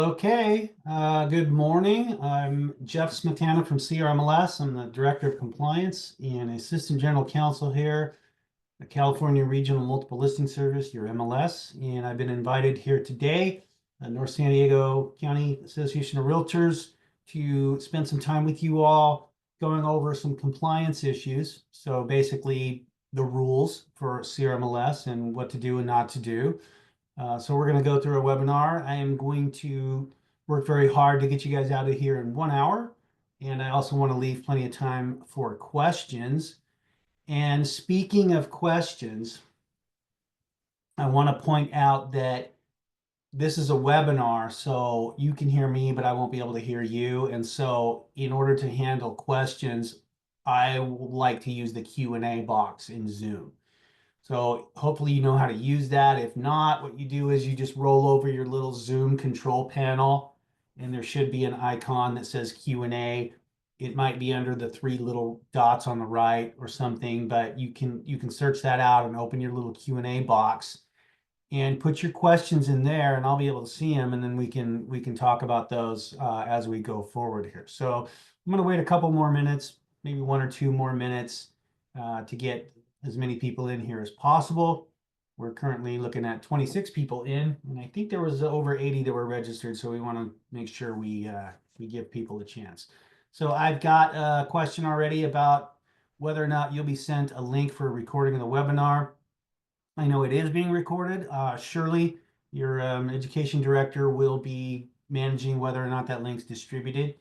Okay, good morning. I'm Jeff Smetana from CRMLS. I'm the Director of Compliance and Assistant General Counsel here, the California Regional Multiple Listing Service, your MLS. And I've been invited here today, North San Diego County Association of Realtors, to spend some time with you all going over some compliance issues. So basically the rules for CRMLS and what to do and not to do. So we're going to go through a webinar. I am going to work very hard to get you guys out of here in 1 hour. And I also want to leave plenty of time for questions. And speaking of questions, I want to point out that this is a webinar, so you can hear me, but I won't be able to hear you. And so in order to handle questions, I would like to use the Q&A box in Zoom. So hopefully you know how to use that. If not, what you do is you just roll over your little Zoom control panel, and there should be an icon that says Q&A. It might be under the 3 little dots on the right or something, but you can search that out and open your little Q&A box and put your questions in there, and I'll be able to see them, and then we can talk about those as we go forward here. So I'm going to wait a couple more minutes, maybe 1 or 2 more minutes to get as many people in here as possible. We're currently looking at 26 people in, and I think there was over 80 that were registered, so we want to make sure we give people a chance. So I've got a question already about whether or not you'll be sent a link for a recording of the webinar. I know it is being recorded. Shirley, your education director, will be managing whether or not that link's distributed.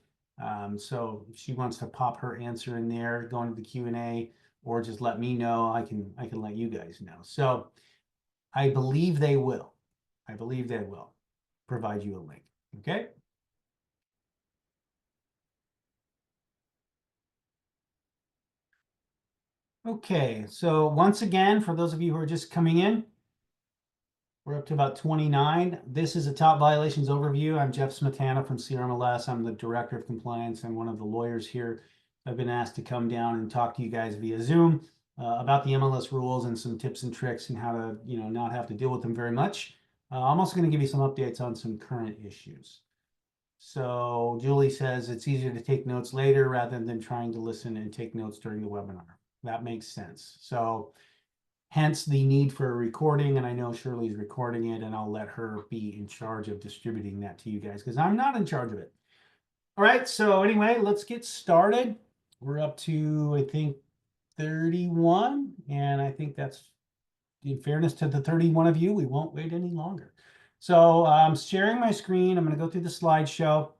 So if she wants to pop her answer in there, go into the Q&A, or just let me know, I can let you guys know. So I believe they will. I believe they will provide you a link. Okay. Okay, so once again, for those of you who are just coming in, we're up to about 29. This is a top violations overview. I'm Jeff Smetana from CRMLS. I'm the Director of Compliance and one of the lawyers here. I've been asked to come down and talk to you guys via Zoom about the MLS rules and some tips and tricks and how to, not have to deal with them very much. I'm also going to give you some updates on some current issues. So Julie says it's easier to take notes later rather than trying to listen and take notes during the webinar. That makes sense. So hence the need for a recording, and I know Shirley's recording it, and I'll let her be in charge of distributing that to you guys because I'm not in charge of it. All right, so anyway, let's get started. We're up to, I think, 31, and I think that's, in fairness to the 31 of you, we won't wait any longer. So I'm sharing my screen. I'm going to go through the slideshow,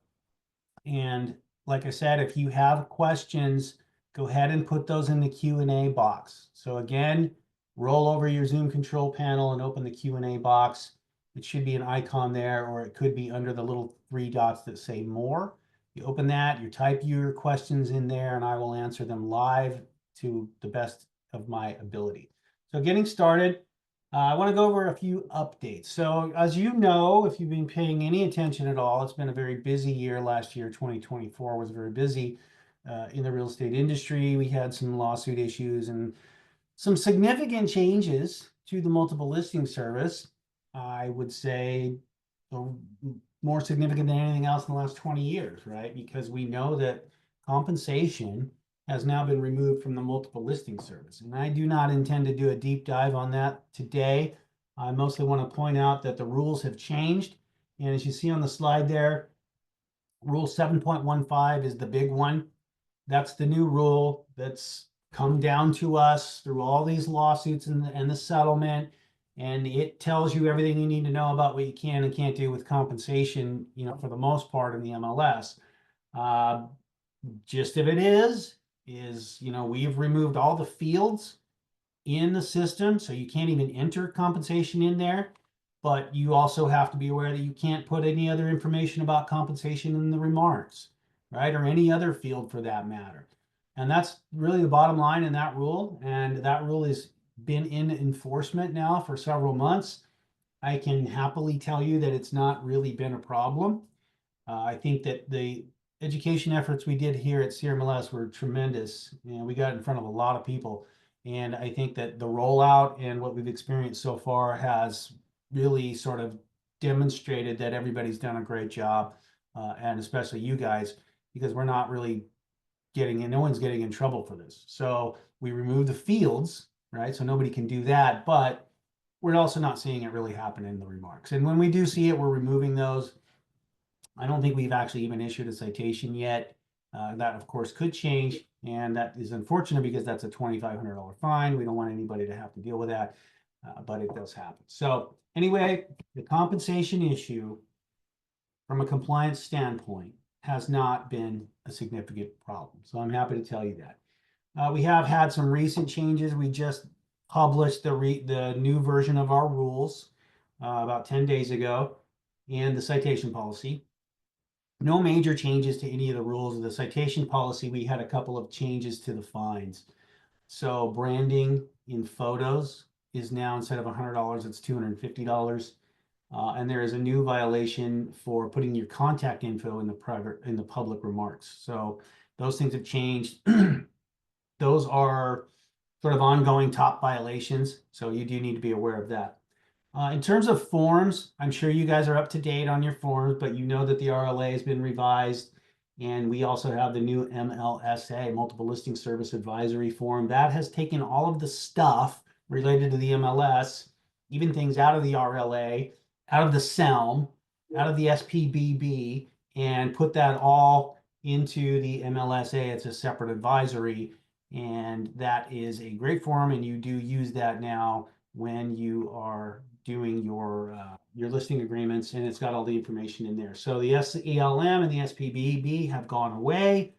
and like I said, if you have questions, go ahead and put those in the Q&A box. So again, roll over your Zoom control panel and open the Q&A box. It should be an icon there, or it could be under the little 3 dots that say more. You open that, you type your questions in there, and I will answer them live to the best of my ability. So getting started, I want to go over a few updates. So as you know, if you've been paying any attention at all, it's been a very busy year. Last year, 2024, was very busy in the real estate industry. We had some lawsuit issues and some significant changes to the multiple listing service. I would say more significant than anything else in the last 20 years, right? Because we know that compensation has now been removed from the multiple listing service. And I do not intend to do a deep dive on that today. I mostly want to point out that the rules have changed. And as you see on the slide there, Rule 7.15 is the big one. That's the new rule that's come down to us through all these lawsuits and the settlement. And it tells you everything you need to know about what you can and can't do with compensation, for the most part in the MLS. Gist of it is, we've removed all the fields in the system, so you can't even enter compensation in there. But you also have to be aware that you can't put any other information about compensation in the remarks, right? Or any other field for that matter. And that's really the bottom line in that rule. And that rule has been in enforcement now for several months. I can happily tell you that it's not really been a problem. I think that the education efforts we did here at CRMLS were tremendous, and we got in front of a lot of people. And I think that the rollout and what we've experienced so far has really sort of demonstrated that everybody's done a great job, and especially you guys, because we're not really getting in, no one's getting in trouble for this. So we remove the fields, right? So nobody can do that, but we're also not seeing it really happen in the remarks. And when we do see it, we're removing those. I don't think we've actually even issued a citation yet. That, of course, could change, and that is unfortunate because that's a $2,500 fine. We don't want anybody to have to deal with that, but it does happen. So anyway, the compensation issue from a compliance standpoint has not been a significant problem. So I'm happy to tell you that. We have had some recent changes. We just published the new version of our rules about 10 days ago, and the citation policy. No major changes to any of the rules of the citation policy. We had a couple of changes to the fines. So branding in photos is now, instead of $100, it's $250. And there is a new violation for putting your contact info in the public remarks. So those things have changed. Those are sort of ongoing top violations. So you do need to be aware of that. In terms of forms, I'm sure you guys are up to date on your forms, but you know that the RLA has been revised. And we also have the new MLSA, Multiple Listing Service Advisory Form. That has taken all of the stuff related to the MLS, even things out of the RLA, out of the SELM, out of the SPBB, and put that all into the MLSA. It's a separate advisory, and that is a great form, and you do use that now when you are doing your listing agreements, and it's got all the information in there. So the SELM and the SPBB have gone away.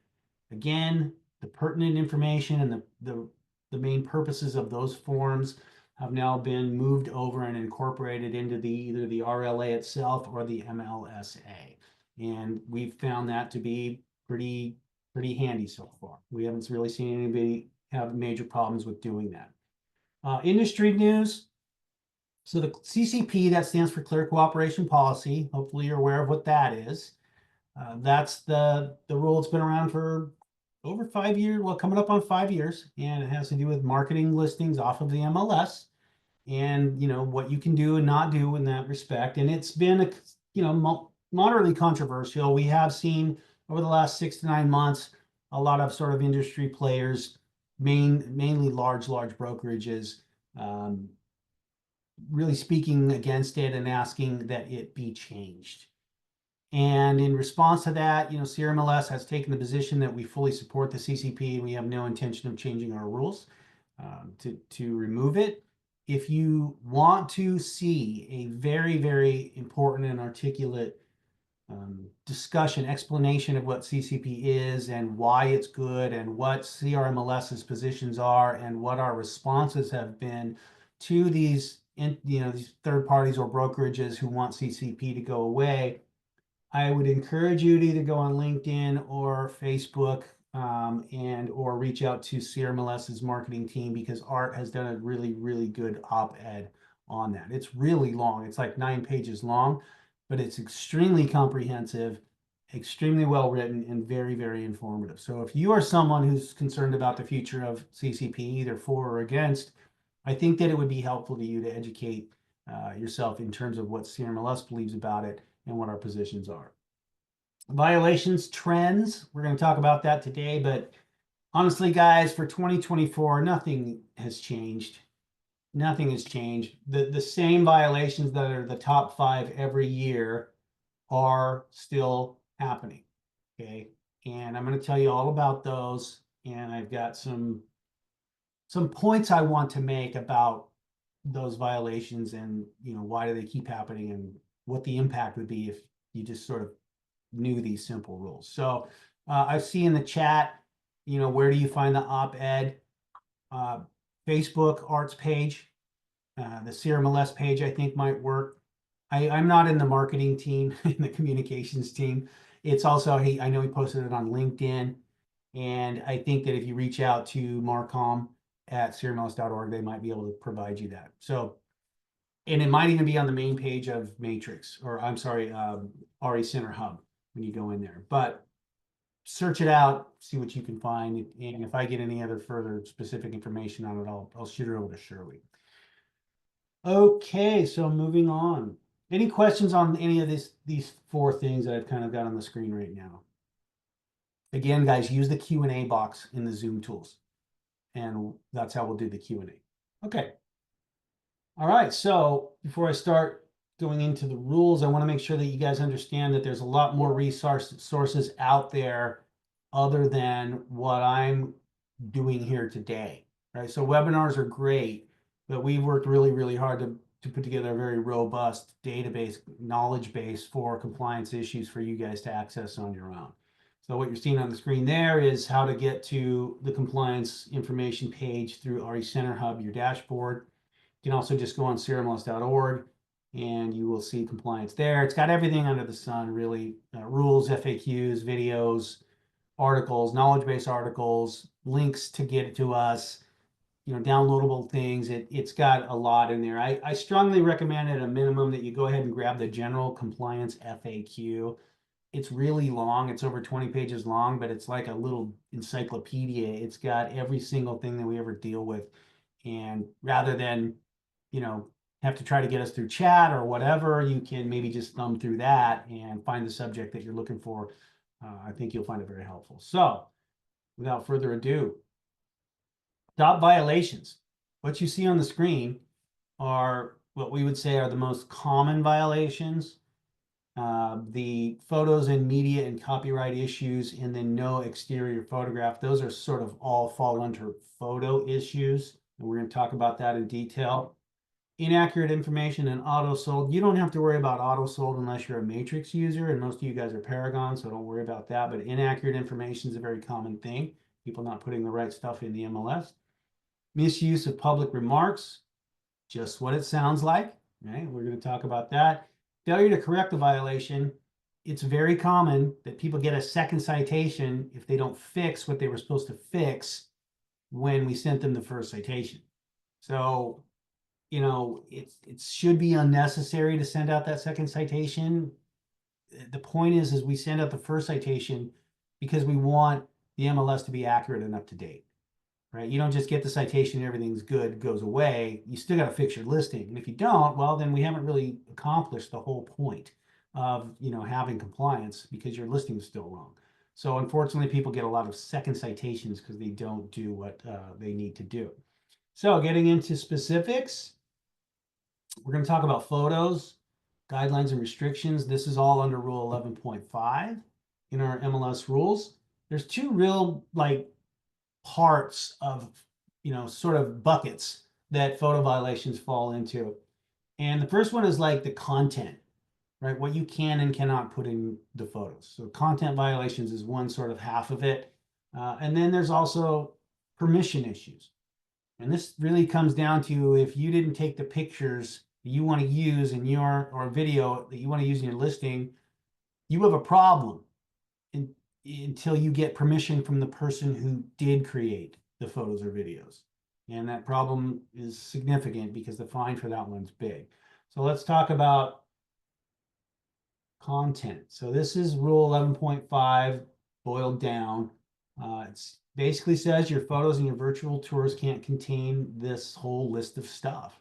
Again, the pertinent information and the main purposes of those forms have now been moved over and incorporated into either the RLA itself or the MLSA. And we've found that to be pretty handy so far. We haven't really seen anybody have major problems with doing that. Industry news. So the CCP, that stands for Clear Cooperation Policy. Hopefully you're aware of what that is. That's the rule that's been around for over 5 years, well, coming up on 5 years, and it has to do with marketing listings off of the MLS, and what you can do and not do in that respect. And it's been moderately controversial. We have seen over the last 6 to 9 months a lot of sort of industry players, mainly large brokerages, really speaking against it and asking that it be changed. And in response to that, CRMLS has taken the position that we fully support the CCP, and we have no intention of changing our rules to remove it. If you want to see a very, very important and articulate discussion, explanation of what CCP is and why it's good and what CRMLS's positions are and what our responses have been to these third parties or brokerages who want CCP to go away, I would encourage you to either go on LinkedIn or Facebook or reach out to CRMLS's marketing team, because Art has done a really, really good op-ed on that. It's really long. It's like 9 pages long, but it's extremely comprehensive, extremely well written, and very, very informative. So if you are someone who's concerned about the future of CCP, either for or against, I think that it would be helpful to you to educate yourself in terms of what CRMLS believes about it and what our positions are. Violations trends, we're going to talk about that today, but honestly, guys, for 2024, nothing has changed. Nothing has changed. The same violations that are the top 5 every year are still happening, okay? And I'm going to tell you all about those, and I've got some points I want to make about those violations, and why do they keep happening, and what the impact would be if you just sort of knew these simple rules. So I see in the chat, where do you find the op-ed? Facebook, Art's page, the CRMLS page, I think might work. I'm not in the marketing team, in the communications team. It's also, I know he posted it on LinkedIn, and I think that if you reach out to Marcom at crmls.org, they might be able to provide you that. So, and it might even be on the main page of Matrix, or I'm sorry, RE Center Hub when you go in there. But search it out, see what you can find, and if I get any other further specific information on it, I'll shoot it over to Shirley. Okay, so moving on. Any questions on any of these four things that I've kind of got on the screen right now? Again, guys, use the Q&A box in the Zoom tools, and that's how we'll do the Q&A. Okay. All right, so before I start going into the rules, I want to make sure that you guys understand that there's a lot more sources out there other than what I'm doing here today, right? So webinars are great, but we've worked really, really hard to put together a very robust database, knowledge base for compliance issues for you guys to access on your own. So what you're seeing on the screen there is how to get to the compliance information page through RE Center Hub, your dashboard. You can also just go on CRMLS.org and you will see compliance there. It's got everything under the sun, really. Rules, FAQs, videos, articles, knowledge base articles, links to get it to us, downloadable things. It's got a lot in there. I strongly recommend at a minimum that you go ahead and grab the general compliance FAQ. It's really long. It's over 20 pages long, but it's like a little encyclopedia. It's got every single thing that we ever deal with. And rather than, have to try to get us through chat or whatever, you can maybe just thumb through that and find the subject that you're looking for. I think you'll find it very helpful. So without further ado, stop violations. What you see on the screen are what we would say are the most common violations. The photos and media and copyright issues, and then no exterior photograph. Those are sort of all fall under photo issues. And we're going to talk about that in detail. Inaccurate information and auto sold. You don't have to worry about auto sold unless you're a matrix user, and most of you guys are Paragon, so don't worry about that. But inaccurate information is a very common thing. People not putting the right stuff in the MLS. Misuse of public remarks, just what it sounds like, right? We're going to talk about that. Failure to correct a violation. It's very common that people get a second citation if they don't fix what they were supposed to fix when we sent them the first citation. So, it should be unnecessary to send out that second citation. The point is we send out the first citation because we want the MLS to be accurate and up to date, right? You don't just get the citation, everything's good, goes away. You still got to fix your listing. And if you don't, well, then we haven't really accomplished the whole point of, having compliance because your listing is still wrong. So unfortunately, people get a lot of second citations because they don't do what they need to do. So getting into specifics, we're going to talk about photos, guidelines, and restrictions. This is all under Rule 11.5 in our MLS rules. There's two real parts of, sort of buckets that photo violations fall into. And the first one is like the content, right? What you can and cannot put in the photos. So content violations is one sort of half of it. And then there's also permission issues. And this really comes down to if you didn't take the pictures that you want to use in or video that you want to use in your listing, you have a problem until you get permission from the person who did create the photos or videos. And that problem is significant because the fine for that one's big. So let's talk about content. So this is Rule 11.5 boiled down. It's basically says your photos and your virtual tours can't contain this whole list of stuff.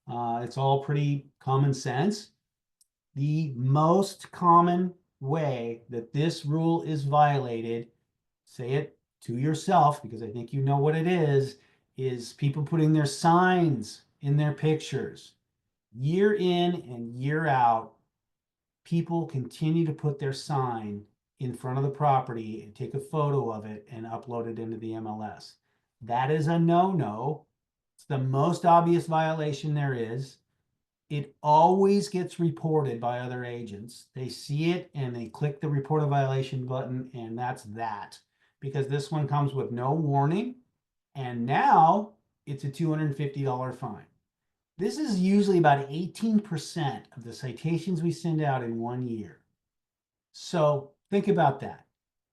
It's all pretty common sense. The most common way that this rule is violated, say it to yourself because I think you know what it is people putting their signs in their pictures. Year in and year out, people continue to put their sign in front of the property and take a photo of it and upload it into the MLS. That is a no-no. It's the most obvious violation there is. It always gets reported by other agents. They see it and they click the report a violation button, and that's that. Because this one comes with no warning, and now it's a $250 fine. This is usually about 18% of the citations we send out in 1 year. So think about that.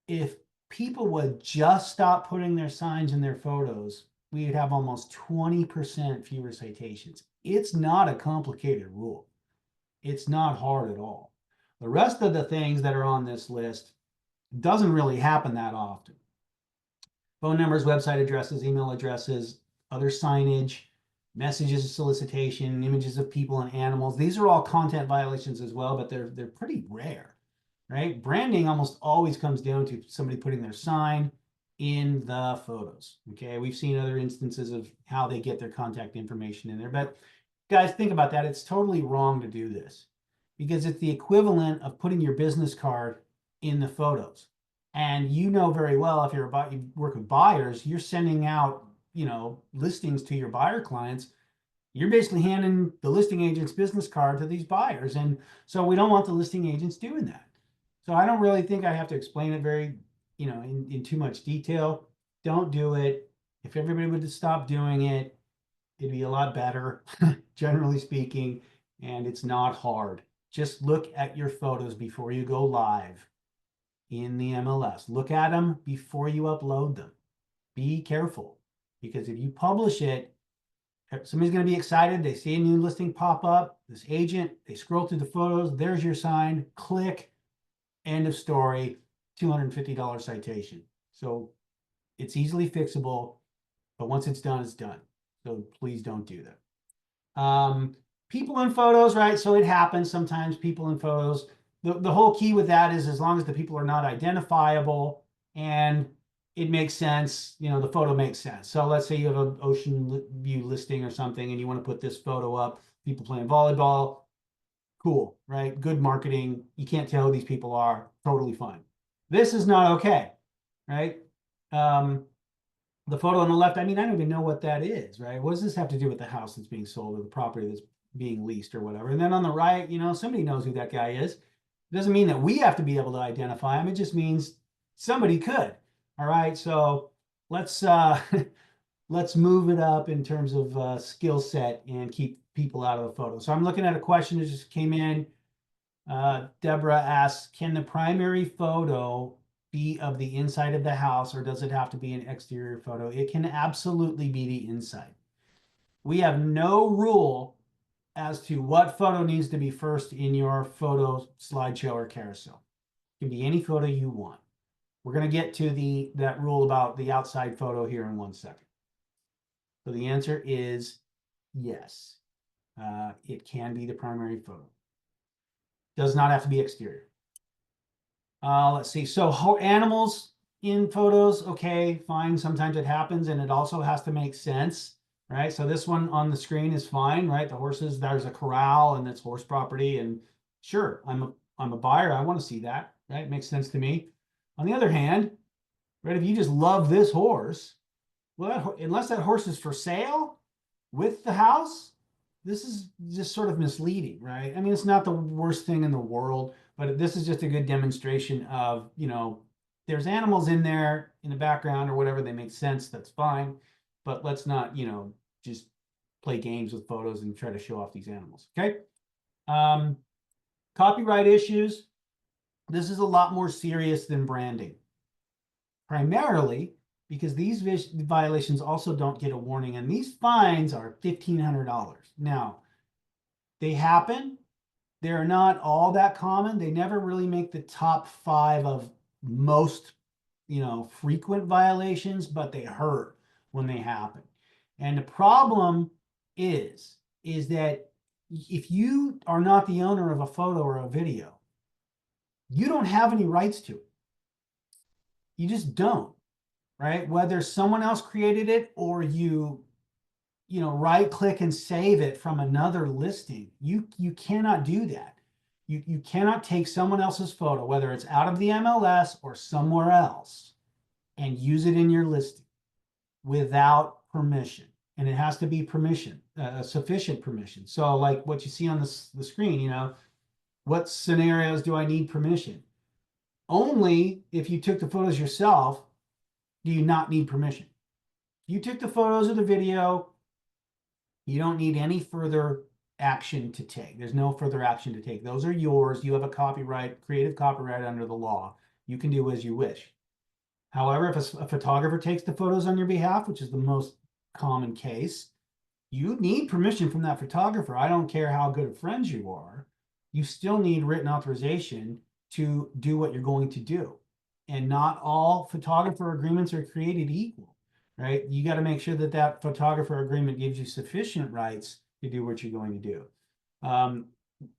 If people would just stop putting their signs in their photos, we'd have almost 20% fewer citations. It's not a complicated rule. It's not hard at all. The rest of the things that are on this list doesn't really happen that often. Phone numbers, website addresses, email addresses, other signage, messages of solicitation, images of people and animals. These are all content violations as well, but they're pretty rare, right? Branding almost always comes down to somebody putting their sign in the photos. Okay, we've seen other instances of how they get their contact information in there, but guys, think about that. It's totally wrong to do this because it's the equivalent of putting your business card in the photos. And you know very well, if you work with buyers, you're sending out, listings to your buyer clients. You're basically handing the listing agent's business card to these buyers. And so we don't want the listing agents doing that. So I don't really think I have to explain it very, in too much detail. Don't do it. If everybody would stop doing it, it'd be a lot better, generally speaking, and it's not hard. Just look at your photos before you go live in the MLS. Look at them before you upload them. Be careful, because if you publish it, somebody's going to be excited. They see a new listing pop up, this agent, they scroll through the photos, there's your sign, click, end of story, $250 citation. So it's easily fixable, but once it's done, it's done. So please don't do that. People in photos, right? So it happens sometimes, people in photos. The whole key with that is as long as the people are not identifiable and it makes sense, the photo makes sense. So let's say you have an ocean view listing or something and you want to put this photo up, people playing volleyball, cool, right? Good marketing. You can't tell who these people are, totally fine. This is not okay, right? The photo on the left, I don't even know what that is, right? What does this have to do with the house that's being sold or the property that's being leased or whatever? And then on the right, somebody knows who that guy is. It doesn't mean that we have to be able to identify him. It just means somebody could. All right, so let's let's move it up in terms of skill set and keep people out of the photo. So I'm looking at a question that just came in. Deborah asks, can the primary photo be of the inside of the house, or does it have to be an exterior photo? It can absolutely be the inside. We have no rule as to what photo needs to be first in your photo slideshow or carousel. It can be any photo you want. We're going to get to that rule about the outside photo here in 1 second. So the answer is yes. It can be the primary photo. Does not have to be exterior. Let's see. So animals in photos, okay, fine. Sometimes it happens, and it also has to make sense, right? So this one on the screen is fine, right? The horses, there's a corral, and it's horse property, and sure, I'm a buyer. I want to see that, right? It makes sense to me. On the other hand, right, if you just love this horse, well, unless that horse is for sale with the house, this is just sort of misleading, right? It's not the worst thing in the world, but this is just a good demonstration of, there's animals in there in the background or whatever, they make sense, that's fine. But let's not, just play games with photos and try to show off these animals, okay? Copyright issues. This is a lot more serious than branding. Primarily because these violations also don't get a warning, and these fines are $1,500. Now, they happen. They're not all that common. They never really make the top 5 of most, frequent violations, but they hurt when they happen. And the problem is that if you are not the owner of a photo or a video, you don't have any rights to it. You just don't. Right? Whether someone else created it or you right click and save it from another listing, you cannot do that. You cannot take someone else's photo, whether it's out of the MLS or somewhere else, and use it in your listing without permission. And it has to be permission, sufficient permission. So like what you see on the screen, what scenarios do I need permission? Only if you took the photos yourself do you not need permission. You took the photos or the video, you don't need any further action to take. There's no further action to take. Those are yours. You have a copyright, creative copyright under the law. You can do as you wish. However, if a photographer takes the photos on your behalf, which is the most common case, you need permission from that photographer. I don't care how good of friends you are. You still need written authorization to do what you're going to do. And not all photographer agreements are created equal, right? You got to make sure that that photographer agreement gives you sufficient rights to do what you're going to do.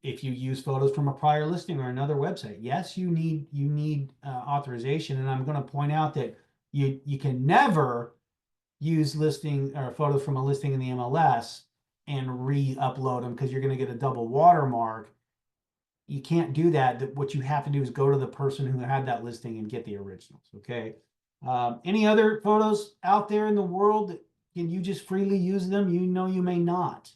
If you use photos from a prior listing or another website, yes, you need authorization. And I'm going to point out that you can never use listing or photos from a listing in the MLS and re-upload them because you're going to get a double watermark. You can't do that. What you have to do is go to the person who had that listing and get the originals. Okay. Any other photos out there in the world? Can you just freely use them? You know, you may not.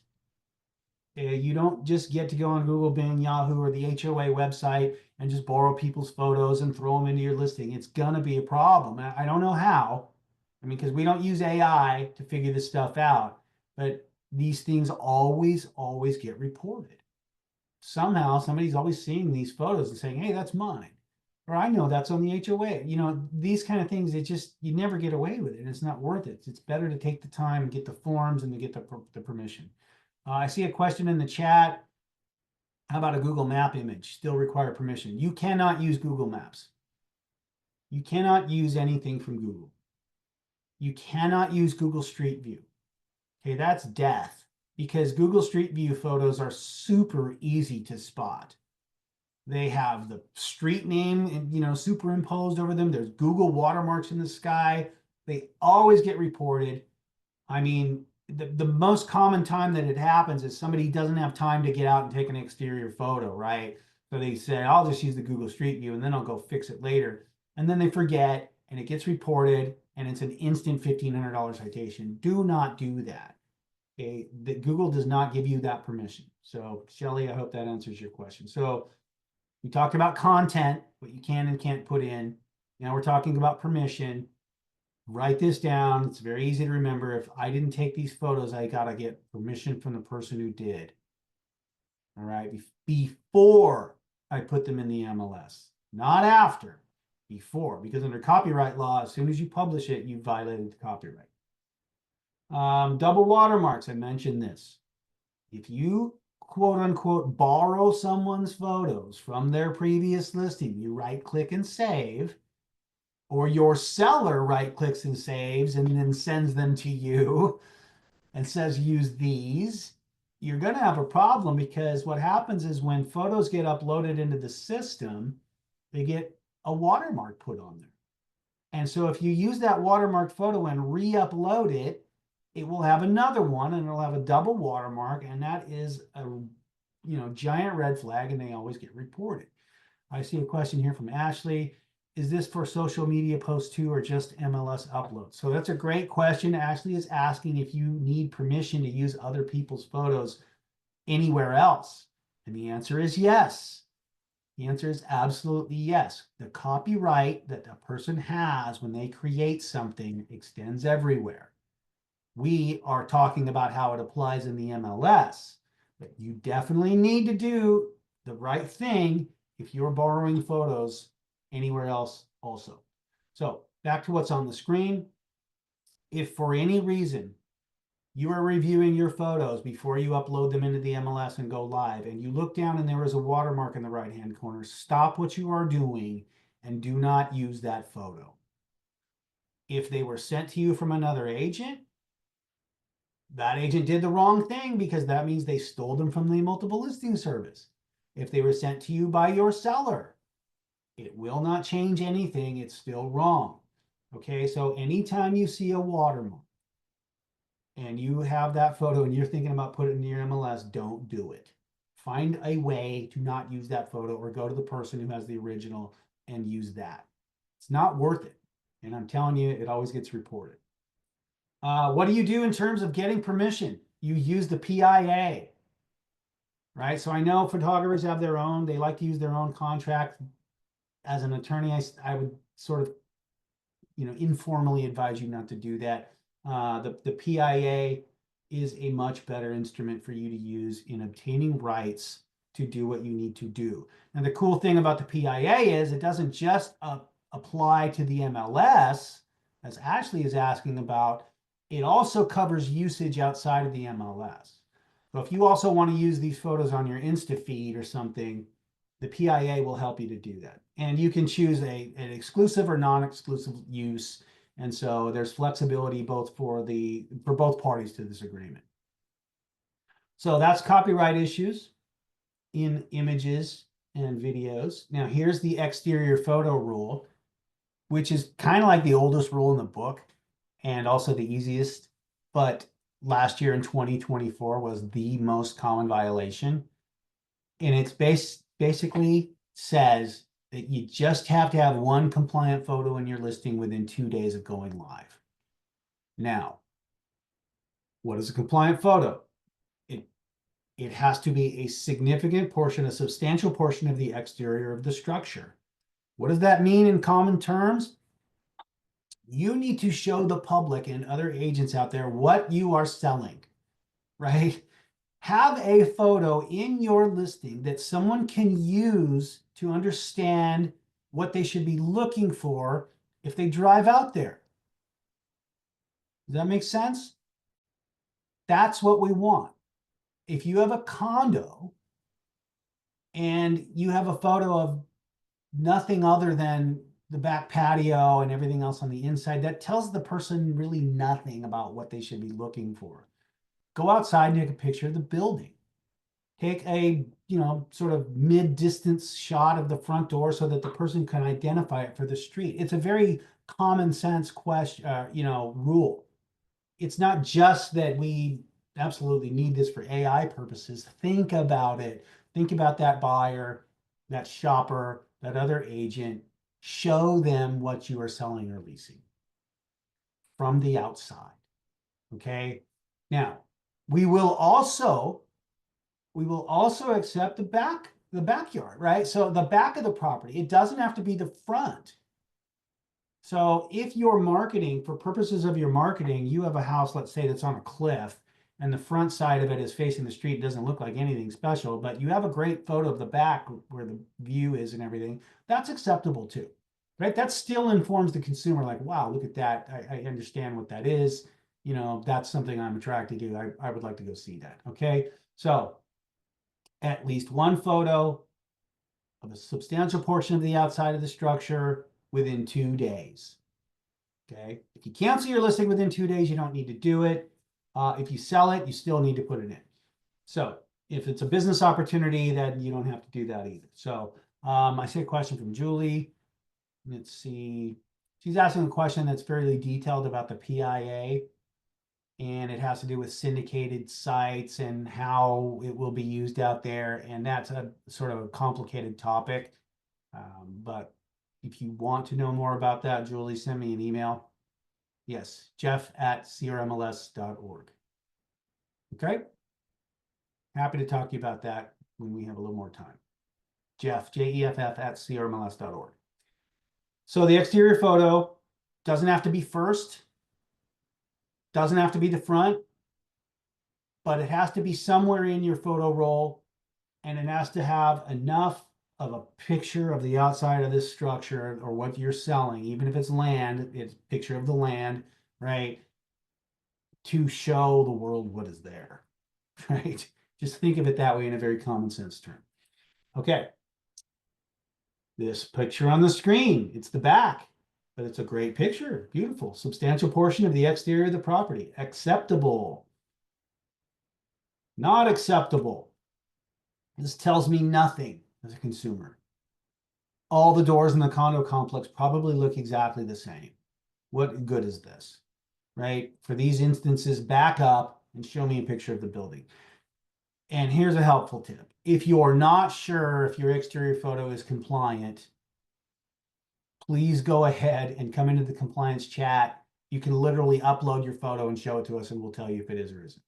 You don't just get to go on Google, Bing, Yahoo, or the HOA website and just borrow people's photos and throw them into your listing. It's going to be a problem. I don't know how. I mean, because we don't use AI to figure this stuff out, but these things always get reported. Somehow somebody's always seeing these photos and saying, hey, that's mine. Or I know that's on the HOA. You know, these kind of things, you never get away with it. It's not worth it. It's better to take the time and get the forms and to get the permission. I see a question in the chat. How about a Google Map image? Still require permission. You cannot use Google Maps. You cannot use anything from Google. You cannot use Google Street View. Okay, that's death because Google Street View photos are super easy to spot. They have the street name, you know, superimposed over them. There's Google watermarks in the sky. They always get reported. I mean, the most common time that it happens is somebody doesn't have time to get out and take an exterior photo, right? So they say, I'll just use the Google Street View and then I'll go fix it later. And then they forget and it gets reported and it's an instant $1,500 citation. Do not do that. Okay, Google does not give you that permission. So Shelly, I hope that answers your question. So we talked about content, what you can and can't put in. Now we're talking about permission. Write this down. It's very easy to remember. If I didn't take these photos, I got to get permission from the person who did. All right. Before I put them in the MLS, not after, before, because under copyright law, as soon as you publish it, you violated the copyright. Double watermarks. I mentioned this. If you quote unquote borrow someone's photos from their previous listing, you right click and save, or your seller right clicks and saves and then sends them to you and says use these, you're going to have a problem because what happens is when photos get uploaded into the system, they get a watermark put on there. And so if you use that watermarked photo and re-upload it, it will have another one and it'll have a double watermark, and that is a giant red flag, and they always get reported. I see a question here from Ashley. Is this for social media posts too, or just MLS uploads? So that's a great question. Ashley is asking if you need permission to use other people's photos anywhere else. And the answer is yes. The answer is absolutely yes. The copyright that a person has when they create something extends everywhere. We are talking about how it applies in the MLS, but you definitely need to do the right thing if you're borrowing photos anywhere else also. So back to what's on the screen. If for any reason you are reviewing your photos before you upload them into the MLS and go live, and you look down and there is a watermark in the right-hand corner, stop what you are doing and do not use that photo. If they were sent to you from another agent, that agent did the wrong thing because that means they stole them from the multiple listing service. If they were sent to you by your seller, it will not change anything. It's still wrong. Okay, so anytime you see a watermark and you have that photo and you're thinking about putting it in your MLS, don't do it. Find a way to not use that photo, or go to the person who has the original and use that. It's not worth it. And I'm telling you, it always gets reported. What do you do in terms of getting permission? You use the PIA, right? So I know photographers have their own, they like to use their own contract. As an attorney, I would sort of, informally advise you not to do that. The PIA is a much better instrument for you to use in obtaining rights to do what you need to do. And the cool thing about the PIA is it doesn't just apply to the MLS, as Ashley is asking about. It also covers usage outside of the MLS. So if you also want to use these photos on your Insta feed or something, the PIA will help you to do that. And you can choose an exclusive or non-exclusive use. And so there's flexibility both for both parties to this agreement. So that's copyright issues in images and videos. Now here's the exterior photo rule, which is kind of like the oldest rule in the book and also the easiest, but last year in 2024 was the most common violation. And it's basically says that you just have to have one compliant photo in your listing within 2 days of going live. Now, what is a compliant photo? It has to be a significant portion, a substantial portion of the exterior of the structure. What does that mean in common terms? You need to show the public and other agents out there what you are selling, right? Have a photo in your listing that someone can use to understand what they should be looking for if they drive out there. Does that make sense? That's what we want. If you have a condo and you have a photo of nothing other than the back patio and everything else on the inside, that tells the person really nothing about what they should be looking for. Go outside and take a picture of the building. Take a, sort of mid-distance shot of the front door so that the person can identify it for the street. It's a very common sense question, rule. It's not just that we absolutely need this for AI purposes. Think about it. Think about that buyer, that shopper, that other agent. Show them what you are selling or leasing from the outside. Okay. Now, we will also accept the backyard, right? So the back of the property, it doesn't have to be the front. So if you're marketing, for purposes of your marketing, you have a house, let's say, that's on a cliff and the front side of it is facing the street, doesn't look like anything special, but you have a great photo of the back where the view is and everything, that's acceptable too, right? That still informs the consumer like, wow, look at that. I understand what that is. That's something I'm attracted to. I would like to go see that. Okay. So at least one photo of a substantial portion of the outside of the structure within 2 days. Okay. If you cancel your listing within 2 days, you don't need to do it. If you sell it, you still need to put it in. So if it's a business opportunity, then you don't have to do that either. So I see a question from Julie. Let's see. She's asking a question that's fairly detailed about the PIA. And it has to do with syndicated sites and how it will be used out there. And that's a sort of a complicated topic. But if you want to know more about that, Julie, send me an email. Yes, jeff@crmls.org. Okay. Happy to talk to you about that when we have a little more time. Jeff, JEFF@crmls.org. So the exterior photo doesn't have to be first, doesn't have to be the front, but it has to be somewhere in your photo roll, and it has to have enough of a picture of the outside of this structure or what you're selling, even if it's land, it's a picture of the land, right? To show the world what is there, right? Just think of it that way in a very common sense term. Okay. This picture on the screen, it's the back, but it's a great picture. Beautiful. Substantial portion of the exterior of the property. Acceptable. Not acceptable. This tells me nothing as a consumer. All the doors in the condo complex probably look exactly the same. What good is this, right? For these instances, back up and show me a picture of the building. And here's a helpful tip. If you're not sure if your exterior photo is compliant, please go ahead and come into the compliance chat. You can literally upload your photo and show it to us, and we'll tell you if it is or isn't.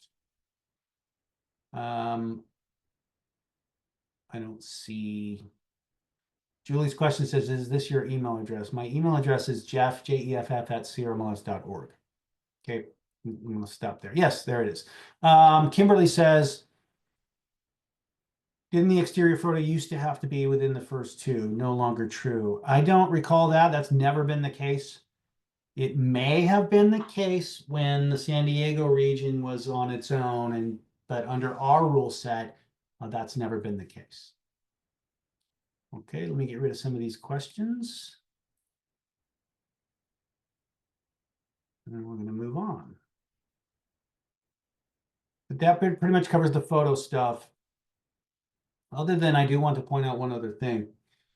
I don't see. Julie's question says, is this your email address? My email address is jeff, jeff@crmls.org. Okay, I'm going to stop there. Yes, there it is. Kimberly says, didn't the exterior photo used to have to be within the first two? No longer true. I don't recall that. That's never been the case. It may have been the case when the San Diego region was on its own, but under our rule set, that's never been the case. Okay, let me get rid of some of these questions. And we're going to move on. But that pretty much covers the photo stuff. Other than I do want to point out one other thing.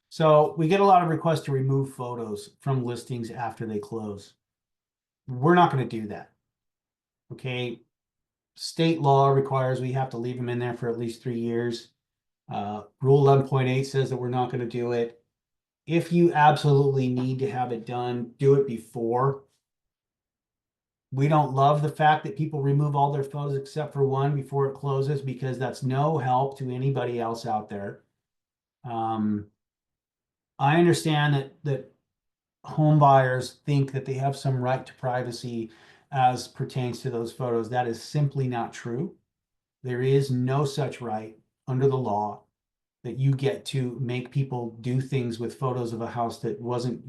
So we get a lot of requests to remove photos from listings after they close. We're not going to do that. Okay. State law requires we have to leave them in there for at least 3 years. Rule 11.8 says that we're not going to do it. If you absolutely need to have it done, do it before. We don't love the fact that people remove all their photos except for one before it closes, because that's no help to anybody else out there. I understand that home buyers think that they have some right to privacy as pertains to those photos. That is simply not true. There is no such right under the law that you get to make people do things with photos of a house that wasn't,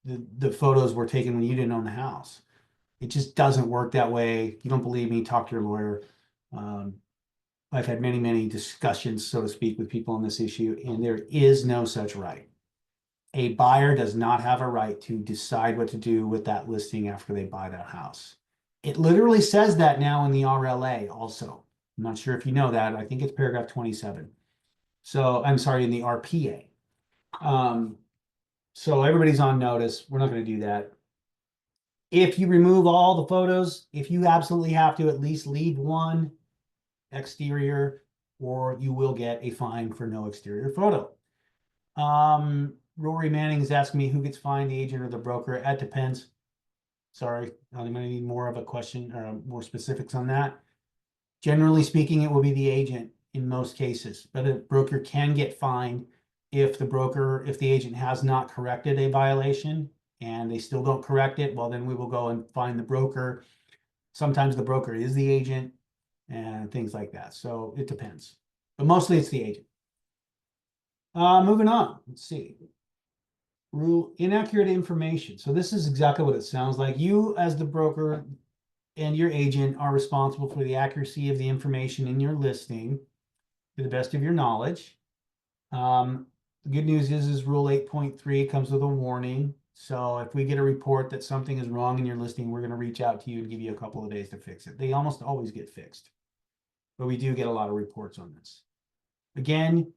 the photos were taken when you didn't own the house. It just doesn't work that way. If you don't believe me, talk to your lawyer. I've had many, many discussions, so to speak, with people on this issue, and there is no such right. A buyer does not have a right to decide what to do with that listing after they buy that house. It literally says that now in the RLA also. I'm not sure if you know that. I think it's paragraph 27. So I'm sorry, in the RPA. So everybody's on notice. We're not going to do that. If you remove all the photos, if you absolutely have to, at least leave one exterior, or you will get a fine for no exterior photo. Rory Manning is asking me who gets fined, the agent or the broker. It depends. Sorry, I'm going to need more of a question or more specifics on that. Generally speaking, it will be the agent in most cases, but a broker can get fined if the agent has not corrected a violation and they still don't correct it. Well, then we will go and find the broker. Sometimes the broker is the agent and things like that. So it depends, but mostly it's the agent. Moving on, let's see. Rule inaccurate information. So this is exactly what it sounds like. You as the broker and your agent are responsible for the accuracy of the information in your listing to the best of your knowledge. The good news is Rule 8.3 comes with a warning. So if we get a report that something is wrong in your listing, we're going to reach out to you and give you a couple of days to fix it. They almost always get fixed, but we do get a lot of reports on this. Again,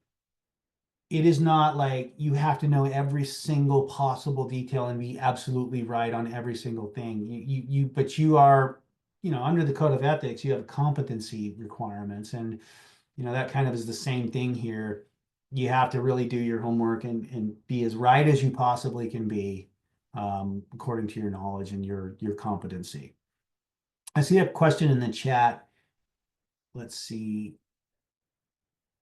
it is not like you have to know every single possible detail and be absolutely right on every single thing. But you are, under the code of ethics, you have competency requirements, and that kind of is the same thing here. You have to really do your homework and be as right as you possibly can be, according to your knowledge and your competency. I see a question in the chat. Let's see.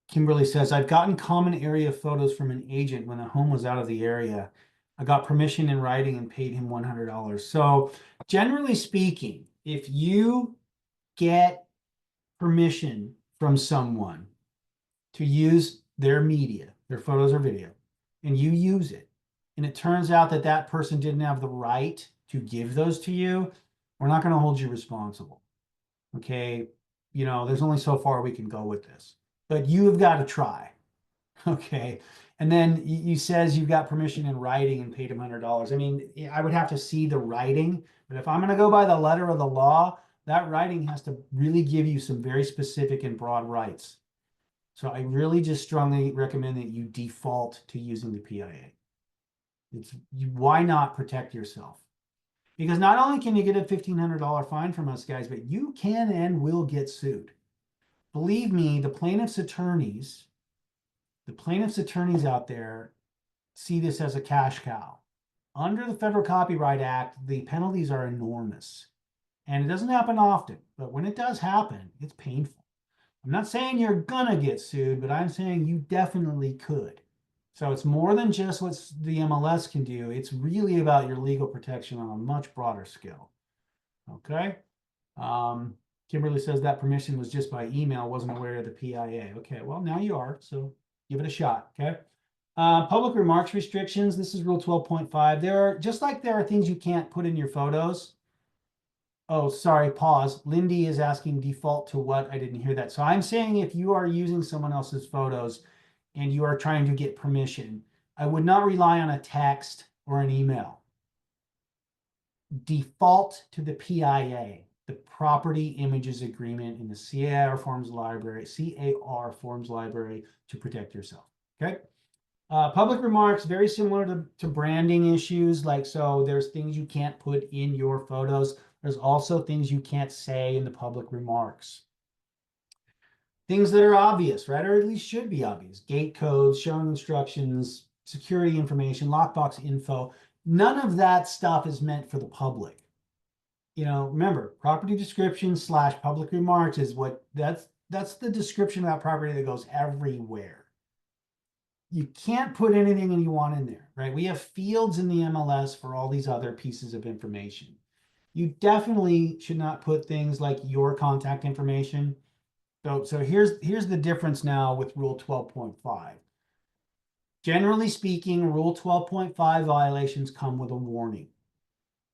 Kimberly says, I've gotten common area photos from an agent when the home was out of the area. I got permission in writing and paid him $100. So generally speaking, if you get permission from someone to use their media, their photos or video, and you use it, and it turns out that that person didn't have the right to give those to you, we're not going to hold you responsible. Okay. There's only so far we can go with this, but you have got to try. Okay. And then you says you've got permission in writing and paid him $100. I mean, I would have to see the writing, but if I'm going to go by the letter of the law, that writing has to really give you some very specific and broad rights. So I really just strongly recommend that you default to using the PIA. Why not protect yourself? Because not only can you get a $1,500 fine from us guys, but you can and will get sued. Believe me, the plaintiff's attorneys out there see this as a cash cow. Under the Federal Copyright Act, the penalties are enormous. And it doesn't happen often, but when it does happen, it's painful. I'm not saying you're gonna get sued, but I'm saying you definitely could. So it's more than just what the MLS can do. It's really about your legal protection on a much broader scale. Okay. Kimberly says that permission was just by email, wasn't aware of the PIA. Okay, well, now you are, so give it a shot. Okay. Public remarks restrictions. This is Rule 12.5. There are things you can't put in your photos. Oh, sorry, pause. Lindy is asking default to what? I didn't hear that. So I'm saying if you are using someone else's photos and you are trying to get permission, I would not rely on a text or an email. default to the PIA, the Property Images Agreement in the CAR Forms Library, to protect yourself. Okay. Public remarks, very similar to branding issues. Like, so there's things you can't put in your photos. There's also things you can't say in the public remarks. Things that are obvious, right? Or at least should be obvious. Gate codes, showing instructions, security information, lockbox info. None of that stuff is meant for the public. You know, remember, property description / public remarks is what that's the description of that property that goes everywhere. You can't put anything you want in there, right? We have fields in the MLS for all these other pieces of information. You definitely should not put things like your contact information. So here's the difference now with Rule 12.5. Generally speaking, Rule 12.5 violations come with a warning.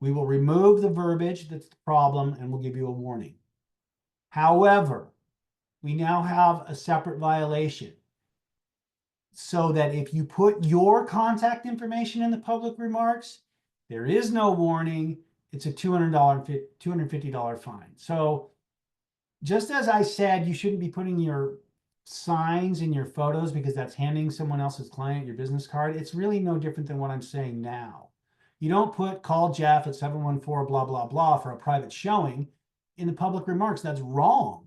We will remove the verbiage that's the problem and we'll give you a warning. However, we now have a separate violation so that if you put your contact information in the public remarks, there is no warning. It's a $250 fine. So just as I said, you shouldn't be putting your signs in your photos because that's handing someone else's client your business card. It's really no different than what I'm saying now. You don't put call Jeff at 714 blah, blah, blah for a private showing in the public remarks. That's wrong,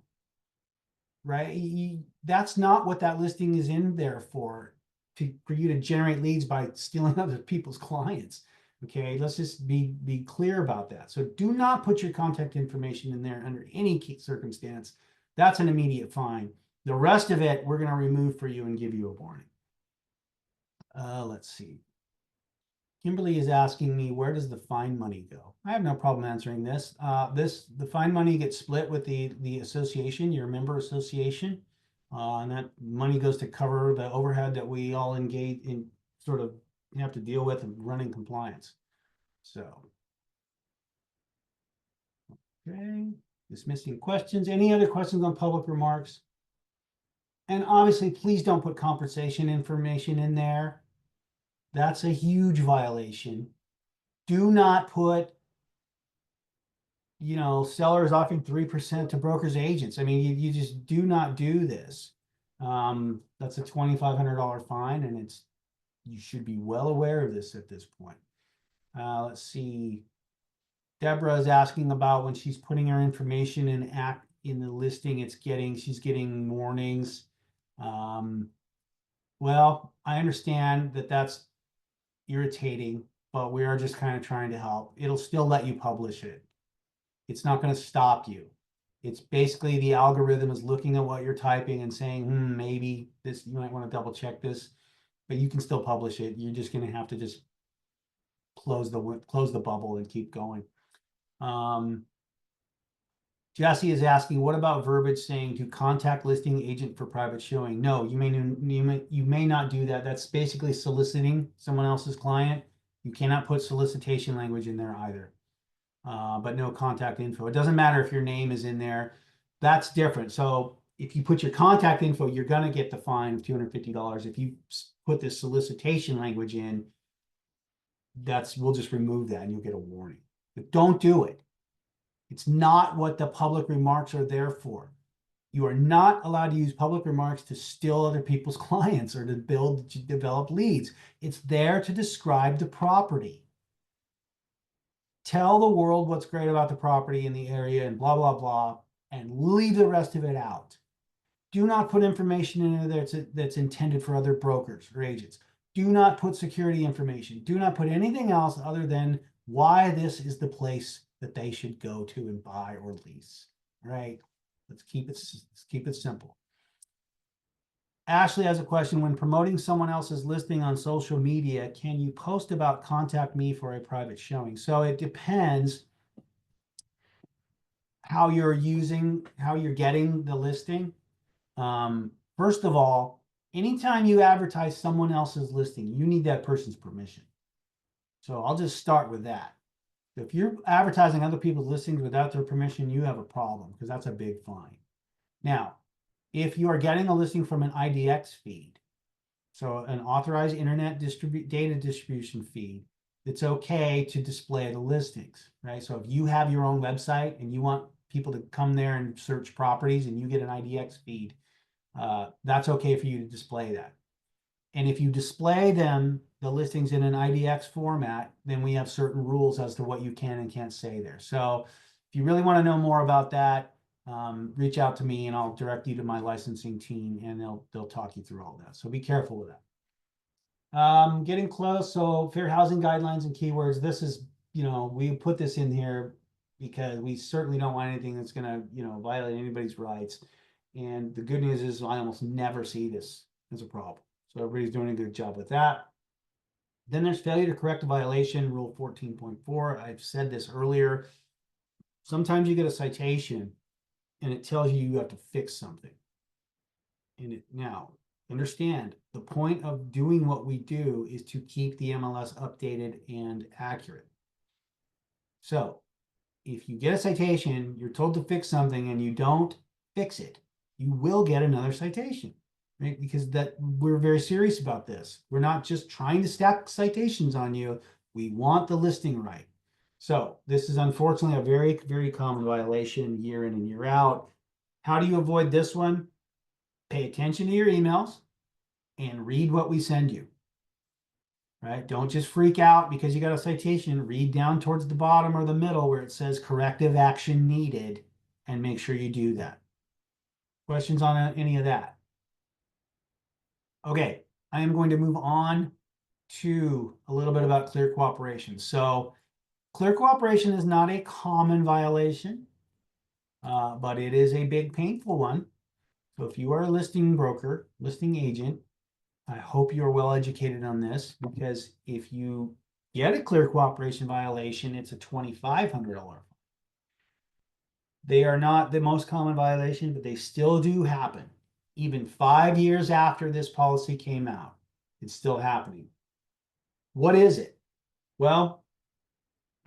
right? That's not what that listing is in there for you to generate leads by stealing other people's clients. Okay, let's just be clear about that. So do not put your contact information in there under any circumstance. That's an immediate fine. The rest of it, we're going to remove for you and give you a warning. Let's see. Kimberly is asking me, where does the fine money go? I have no problem answering this. The fine money gets split with the association, your member association, and that money goes to cover the overhead that we all engage in, sort of have to deal with in running compliance. So, okay, dismissing questions. Any other questions on public remarks? And obviously, please don't put compensation information in there. That's a huge violation. Do not put, you know, sellers offering 3% to brokers agents. I mean, you just do not do this. That's a $2,500 fine, and you should be well aware of this at this point. Let's see. Deborah is asking about when she's putting her information in the listing, she's getting warnings. Well, I understand that that's irritating, but we are just kind of trying to help. It'll still let you publish it. It's not going to stop you. It's basically the algorithm is looking at what you're typing and saying, maybe this, you might want to double check this, but you can still publish it. You're just going to have to just close the bubble and keep going. Jesse is asking, what about verbiage saying to contact listing agent for private showing? No, you may not do that. That's basically soliciting someone else's client. You cannot put solicitation language in there either. But no contact info. It doesn't matter if your name is in there. That's different. So if you put your contact info, you're going to get the fine of $250. If you put this solicitation language in, we'll just remove that and you'll get a warning. But don't do it. It's not what the public remarks are there for. You are not allowed to use public remarks to steal other people's clients or to develop leads. It's there to describe the property. Tell the world what's great about the property in the area and blah, blah, blah, and leave the rest of it out. Do not put information in there that's intended for other brokers or agents. Do not put security information. Do not put anything else other than why this is the place that they should go to and buy or lease. All right? Let's keep it simple. Ashley has a question. When promoting someone else's listing on social media, can you post about contact me for a private showing? So it depends how you're getting the listing. First of all, anytime you advertise someone else's listing, you need that person's permission. So I'll just start with that. If you're advertising other people's listings without their permission, you have a problem because that's a big fine. Now, if you are getting a listing from an IDX feed, so an authorized internet data distribution feed, it's okay to display the listings, right? So if you have your own website and you want people to come there and search properties and you get an IDX feed, that's okay for you to display that. And if you display them, the listings in an IDX format, then we have certain rules as to what you can and can't say there. So if you really want to know more about that, reach out to me and I'll direct you to my licensing team and they'll talk you through all that. So be careful with that. Getting close. So fair housing guidelines and keywords. This is, we put this in here because we certainly don't want anything that's going to, violate anybody's rights. And the good news is I almost never see this as a problem. So everybody's doing a good job with that. Then there's failure to correct a violation, Rule 14.4. I've said this earlier. Sometimes you get a citation and it tells you have to fix something. Now, understand, the point of doing what we do is to keep the MLS updated and accurate. So if you get a citation, you're told to fix something and you don't fix it, you will get another citation, right? Because we're very serious about this. We're not just trying to stack citations on you. We want the listing right. So this is unfortunately a very, very common violation year in and year out. How do you avoid this one? Pay attention to your emails and read what we send you, right? Don't just freak out because you got a citation. Read down towards the bottom or the middle where it says corrective action needed and make sure you do that. Questions on any of that? Okay, I am going to move on to a little bit about clear cooperation. So clear cooperation is not a common violation, but it is a big painful one. So if you are a listing broker, listing agent, I hope you're well educated on this, because if you get a clear cooperation violation, it's a $2,500 fine. They are not the most common violation, but they still do happen. Even 5 years after this policy came out, it's still happening. What is it? Well,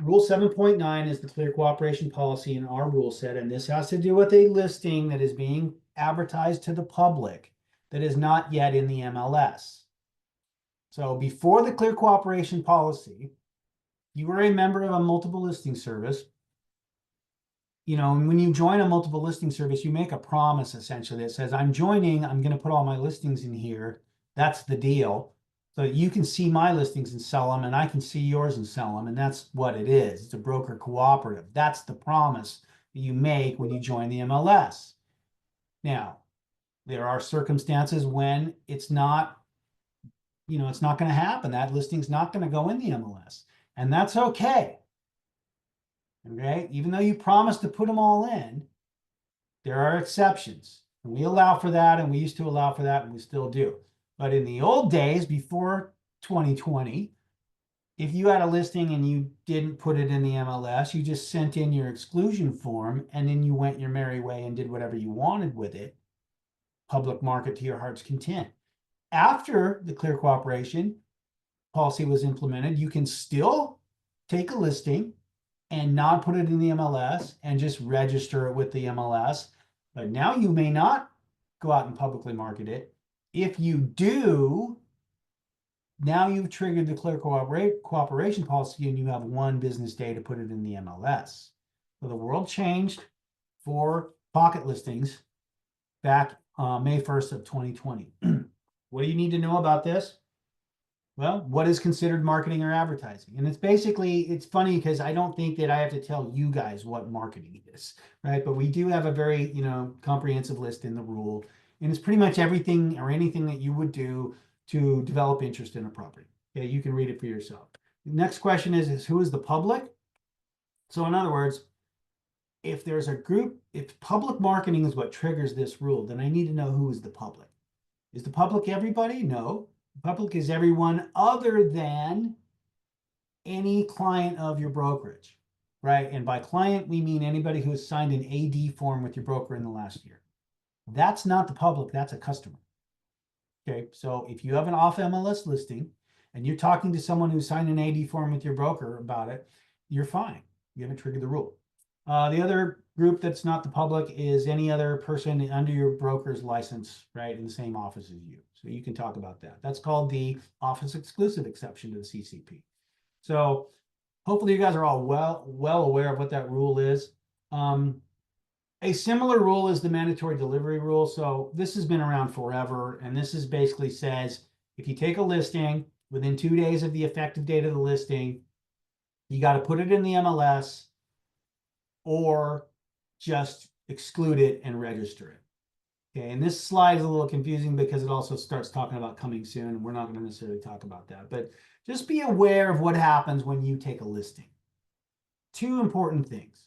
Rule 7.9 is the clear cooperation policy in our rule set, and this has to do with a listing that is being advertised to the public that is not yet in the MLS. So before the clear cooperation policy, you were a member of a multiple listing service. And when you join a multiple listing service, you make a promise essentially that says, I'm joining, I'm going to put all my listings in here. That's the deal. So you can see my listings and sell them, and I can see yours and sell them. And that's what it is. It's a broker cooperative. That's the promise that you make when you join the MLS. Now, there are circumstances when it's not, it's not going to happen. That listing's not going to go in the MLS. And that's okay. Okay, even though you promised to put them all in, there are exceptions. And we allow for that, and we used to allow for that, and we still do. But in the old days, before 2020, if you had a listing and you didn't put it in the MLS, you just sent in your exclusion form, and then you went your merry way and did whatever you wanted with it, public market to your heart's content. After the clear cooperation policy was implemented, you can still take a listing and not put it in the MLS and just register it with the MLS. But now you may not go out and publicly market it. If you do, now you've triggered the clear cooperation policy and you have 1 business day to put it in the MLS. So the world changed for pocket listings back May 1st of 2020. What do you need to know about this? Well, what is considered marketing or advertising? And it's funny because I don't think that I have to tell you guys what marketing is, right? But we do have a very, comprehensive list in the rule. And it's pretty much everything or anything that you would do to develop interest in a property. Okay, you can read it for yourself. The next question is who is the public? So in other words, if there's a group, if public marketing is what triggers this rule, then I need to know who is the public. Is the public everybody? No. The public is everyone other than any client of your brokerage, right? And by client, we mean anybody who has signed an AD form with your broker in the last year. That's not the public, that's a customer. Okay, so if you have an off MLS listing and you're talking to someone who signed an AD form with your broker about it, you're fine. You haven't triggered the rule. The other group that's not the public is any other person under your broker's license, right, in the same office as you. So you can talk about that. That's called the office exclusive exception to the CCP. So hopefully you guys are all well aware of what that rule is. A similar rule is the mandatory delivery rule. So this has been around forever, and this is basically says if you take a listing within 2 days of the effective date of the listing, you got to put it in the MLS or just exclude it and register it. Okay, and this slide is a little confusing because it also starts talking about coming soon, and we're not going to necessarily talk about that, but just be aware of what happens when you take a listing. Two important things.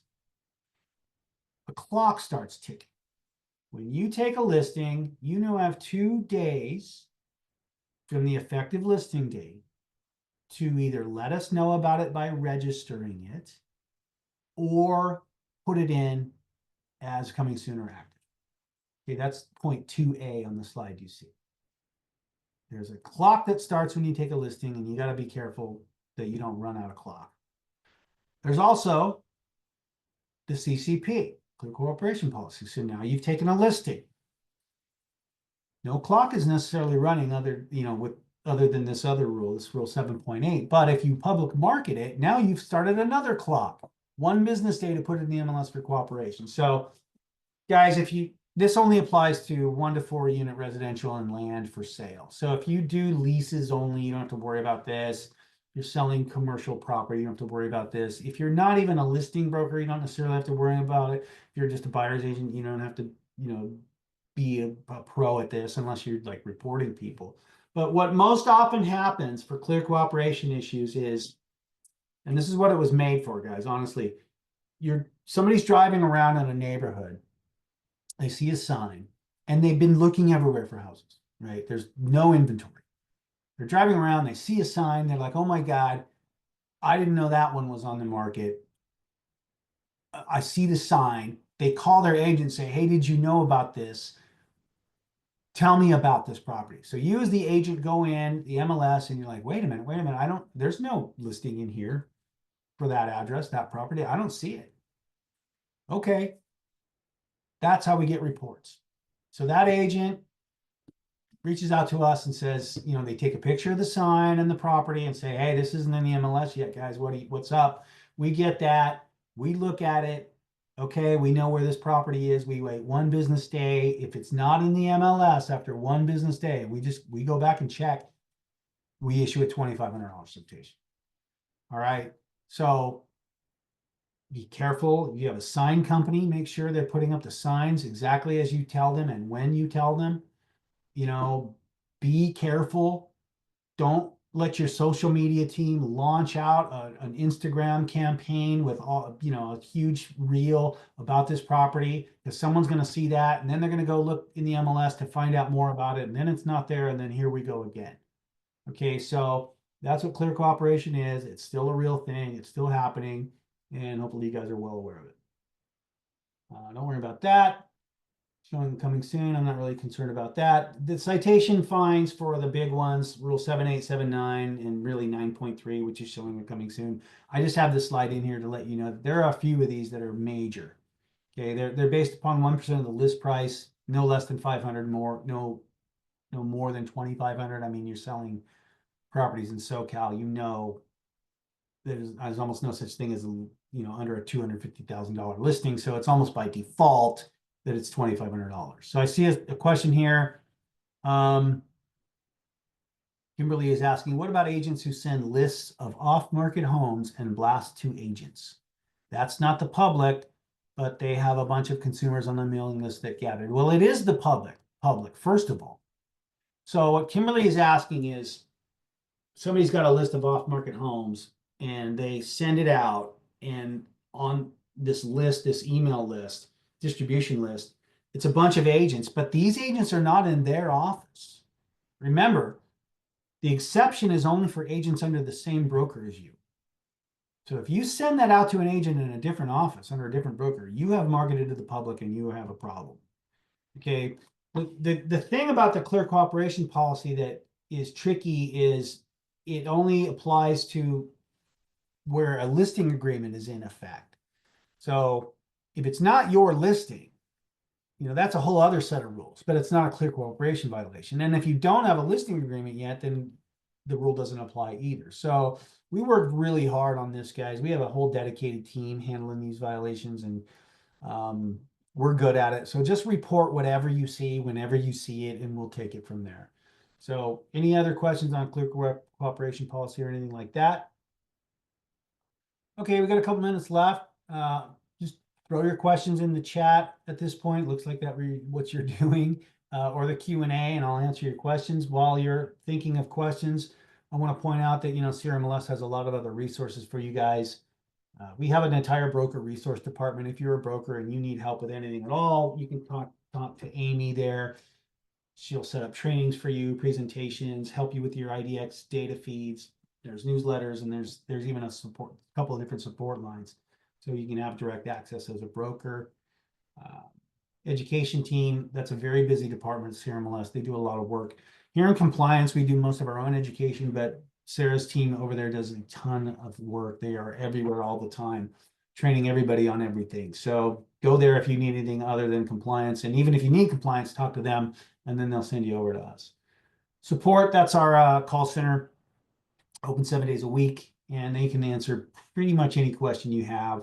The clock starts ticking. When you take a listing, you now have 2 days from the effective listing date to either let us know about it by registering it or put it in as coming soon or active. Okay, that's point 2A on the slide you see. There's a clock that starts when you take a listing, and you got to be careful that you don't run out of clock. There's also the CCP, Clear Cooperation Policy. So now you've taken a listing. No clock is necessarily running other than this other rule, this rule 7.8. But if you public market it, now you've started another clock. 1 business day to put it in the MLS for cooperation. So guys, this only applies to 1 to 4 unit residential and land for sale. So if you do leases only, you don't have to worry about this. If you're selling commercial property, you don't have to worry about this. If you're not even a listing broker, you don't necessarily have to worry about it. If you're just a buyer's agent, you don't have to, be a pro at this unless you're like reporting people. But what most often happens for clear cooperation issues is, and this is what it was made for, guys, honestly, somebody's driving around in a neighborhood. They see a sign, and they've been looking everywhere for houses, right? There's no inventory. They're driving around, they see a sign, they're like, oh my God, I didn't know that one was on the market. I see the sign. They call their agent, say, hey, did you know about this? Tell me about this property. So you as the agent go in the MLS and you're like, wait a minute, there's no listing in here for that address, that property. I don't see it. Okay. That's how we get reports. So that agent reaches out to us and says, they take a picture of the sign and the property and say, hey, this isn't in the MLS yet, guys. What's up? We get that. We look at it. Okay, we know where this property is. We wait 1 business day. If it's not in the MLS after 1 business day, we go back and check. We issue a $2,500 citation. All right. So be careful. If you have a sign company, make sure they're putting up the signs exactly as you tell them and when you tell them. Be careful. Don't let your social media team launch out an Instagram campaign with a huge reel about this property, because someone's going to see that and then they're going to go look in the MLS to find out more about it, and then it's not there, and then here we go again. Okay, so that's what clear cooperation is. It's still a real thing. It's still happening, and hopefully you guys are well aware of it. Don't worry about that. Showing coming soon. I'm not really concerned about that. The citation fines for the big ones, rule 7879 and really 9.3, which is showing coming soon. I just have this slide in here to let you know that there are a few of these that are major. Okay, they're based upon 1% of the list price, no less than 500, no more than 2,500. I mean, you're selling properties in SoCal, there's almost no such thing as under a $250,000 listing, so it's almost by default that it's $2,500. So I see a question here. Kimberly is asking, what about agents who send lists of off-market homes and blast to agents? That's not the public, but they have a bunch of consumers on the mailing list that gathered. Well, it is the public, first of all. So what Kimberly is asking is, somebody's got a list of off-market homes and they send it out, and on this list, this email list, distribution list, it's a bunch of agents, but these agents are not in their office. Remember, the exception is only for agents under the same broker as you. So if you send that out to an agent in a different office under a different broker, you have marketed to the public and you have a problem. Okay. The thing about the clear cooperation policy that is tricky is it only applies to where a listing agreement is in effect. So if it's not your listing, that's a whole other set of rules, but it's not a clear cooperation violation. And if you don't have a listing agreement yet, then the rule doesn't apply either. So we worked really hard on this, guys. We have a whole dedicated team handling these violations, and um, we're good at it. So just report whatever you see whenever you see it, and we'll take it from there. So any other questions on clear cooperation policy or anything like that? Okay, we got a couple minutes left. Just throw your questions in the chat at this point. Looks like that what you're doing, or the Q&A, and I'll answer your questions. While you're thinking of questions, I want to point out that, CRMLS has a lot of other resources for you guys. We have an entire broker resource department. If you're a broker and you need help with anything at all, you can talk to Amy there. She'll set up trainings for you, presentations, help you with your IDX data feeds. There's newsletters, and there's even a couple of different support lines. So you can have direct access as a broker. Education team, that's a very busy department at CRMLS. They do a lot of work. Here in compliance, we do most of our own education, but Sarah's team over there does a ton of work. They are everywhere all the time, training everybody on everything. So go there if you need anything other than compliance. And even if you need compliance, talk to them, and then they'll send you over to us. Support, that's our call center, open 7 days a week, and they can answer pretty much any question you have.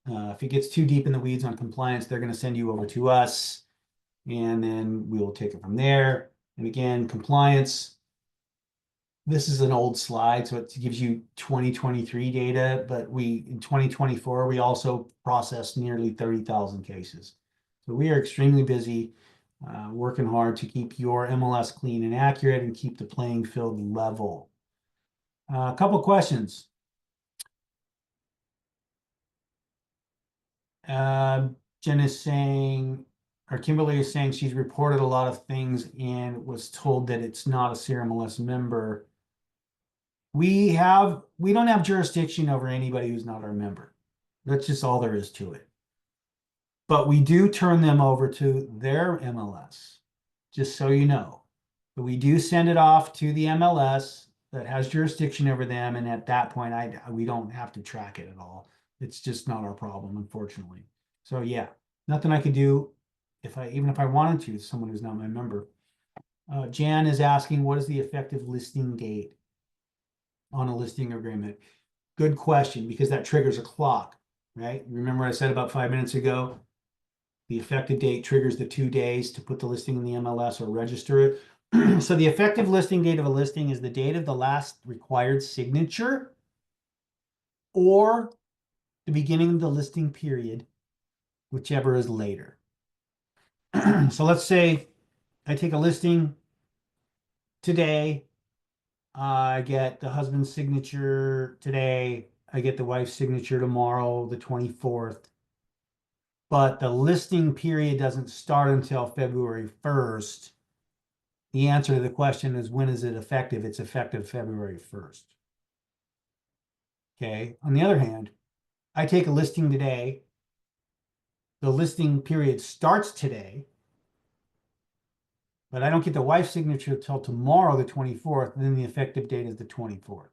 If it gets too deep in the weeds on compliance, they're going to send you over to us, and then we will take it from there. And again, compliance, this is an old slide, so it gives you 2023 data, but in 2024, we also processed nearly 30,000 cases. So we are extremely busy, working hard to keep your MLS clean and accurate and keep the playing field level. A couple questions. Jen is saying, or Kimberly is saying, she's reported a lot of things and was told that it's not a CRMLS member. We don't have jurisdiction over anybody who's not our member. That's just all there is to it. But we do turn them over to their MLS, just so you know. But we do send it off to the MLS that has jurisdiction over them, and at that point, we don't have to track it at all. It's just not our problem, unfortunately. So yeah, nothing I could do even if I wanted to, someone who's not my member. Jan is asking, what is the effective listing date on a listing agreement? Good question, because that triggers a clock, right? Remember what I said about 5 minutes ago? The effective date triggers the 2 days to put the listing in the MLS or register it. So the effective listing date of a listing is the date of the last required signature or the beginning of the listing period, whichever is later. So let's say I take a listing today. I get the husband's signature today. I get the wife's signature tomorrow, the 24th. But the listing period doesn't start until February 1st. The answer to the question is, when is it effective? It's effective February 1st. Okay. On the other hand, I take a listing today. The listing period starts today, but I don't get the wife's signature until tomorrow, the 24th, and then the effective date is the 24th.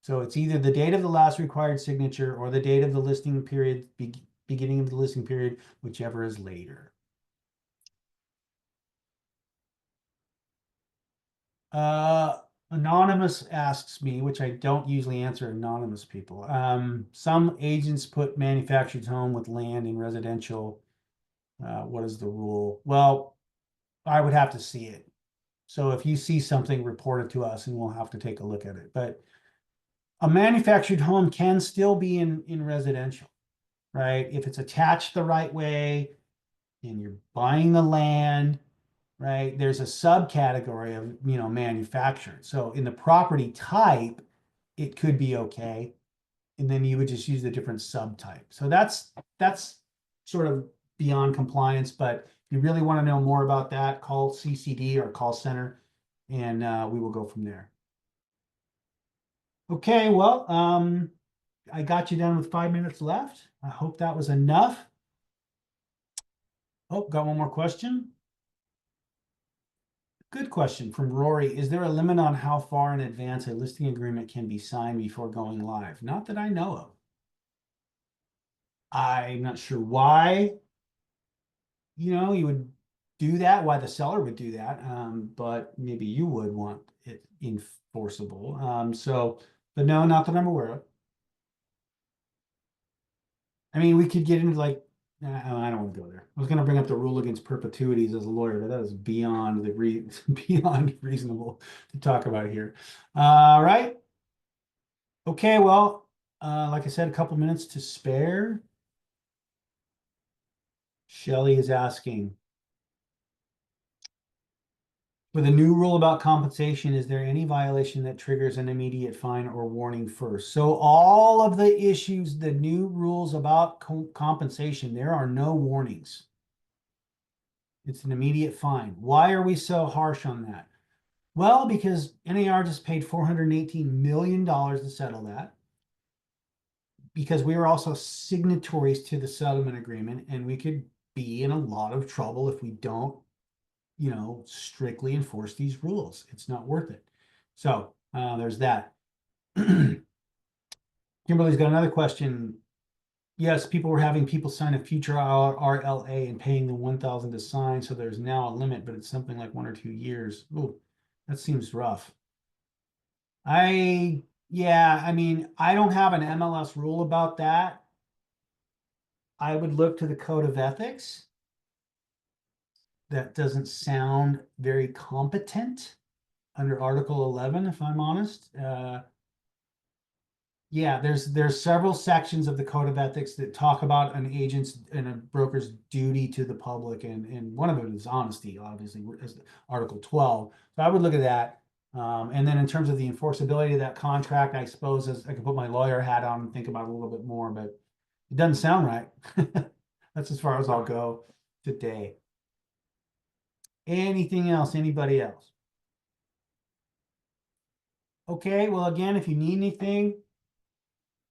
So it's either the date of the last required signature or the date of the listing period, beginning of the listing period, whichever is later. Anonymous asks me, which I don't usually answer anonymous people. Some agents put manufactured home with land in residential. What is the rule? Well, I would have to see it. So if you see something, report it to us and we'll have to take a look at it. But a manufactured home can still be in residential, right? If it's attached the right way and you're buying the land, right? There's a subcategory of, manufactured. So in the property type, it could be okay. And then you would just use the different subtype. So that's sort of beyond compliance, but if you really want to know more about that, call CCD or call center, and we will go from there. Okay, well, I got you done with 5 minutes left. I hope that was enough. Oh, got one more question. Good question from Rory. Is there a limit on how far in advance a listing agreement can be signed before going live? Not that I know of. I'm not sure why, you would do that, why the seller would do that, but maybe you would want it enforceable. So but no, not that I'm aware of. I mean, we could get into like, I don't want to go there. I was going to bring up the rule against perpetuities as a lawyer, but that is beyond beyond reasonable to talk about here. All right. Okay. Well, like I said, a couple minutes to spare. Shelley is asking, for the new rule about compensation, is there any violation that triggers an immediate fine or warning first? So all of the issues, the new rules about compensation, there are no warnings. It's an immediate fine. Why are we so harsh on that? Well, because NAR just paid $418 million to settle that, because we were also signatories to the settlement agreement, and we could be in a lot of trouble if we don't, strictly enforce these rules. It's not worth it. So there's that. Kimberly's got another question. Yes, people were having people sign a future RLA and paying the 1,000 to sign, so there's now a limit, but it's something like 1 or 2 years. Oh, that seems rough. Yeah, I mean, I don't have an MLS rule about that. I would look to the Code of Ethics. That doesn't sound very competent under Article 11, if I'm honest. Yeah, there's several sections of the Code of Ethics that talk about an agent's and a broker's duty to the public, and one of them is honesty, obviously, as Article 12. So I would look at that. And then in terms of the enforceability of that contract, I suppose as I could put my lawyer hat on and think about it a little bit more, but it doesn't sound right. That's as far as I'll go today. Anything else? Anybody else? Okay, well, again, if you need anything,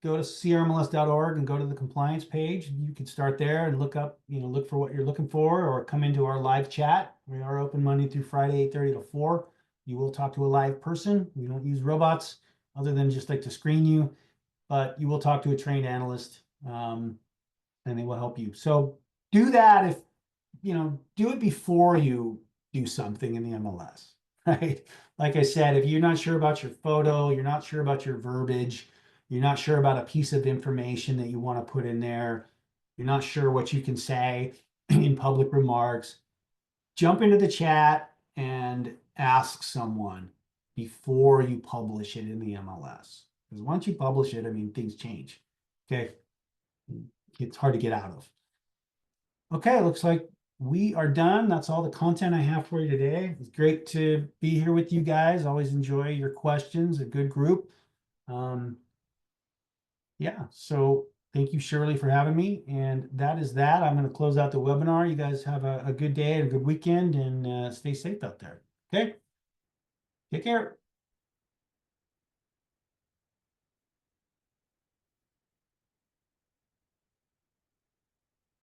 go to crmls.org and go to the compliance page. You can start there and look up, look for what you're looking for, or come into our live chat. We are open Monday through Friday, 8:30 to 4. You will talk to a live person. We don't use robots other than just like to screen you, but you will talk to a trained analyst, and they will help you. So do that do it before you do something in the MLS, right? Like I said, if you're not sure about your photo, you're not sure about your verbiage, you're not sure about a piece of information that you want to put in there, you're not sure what you can say in public remarks, jump into the chat and ask someone before you publish it in the MLS. Because once you publish it, I mean, things change. Okay. It's hard to get out of. Okay, looks like we are done. That's all the content I have for you today. It's great to be here with you guys. Always enjoy your questions, a good group. Yeah, so thank you, Shirley, for having me. And that is that. I'm going to close out the webinar. You guys have a good day and a good weekend, and stay safe out there. Okay, take care.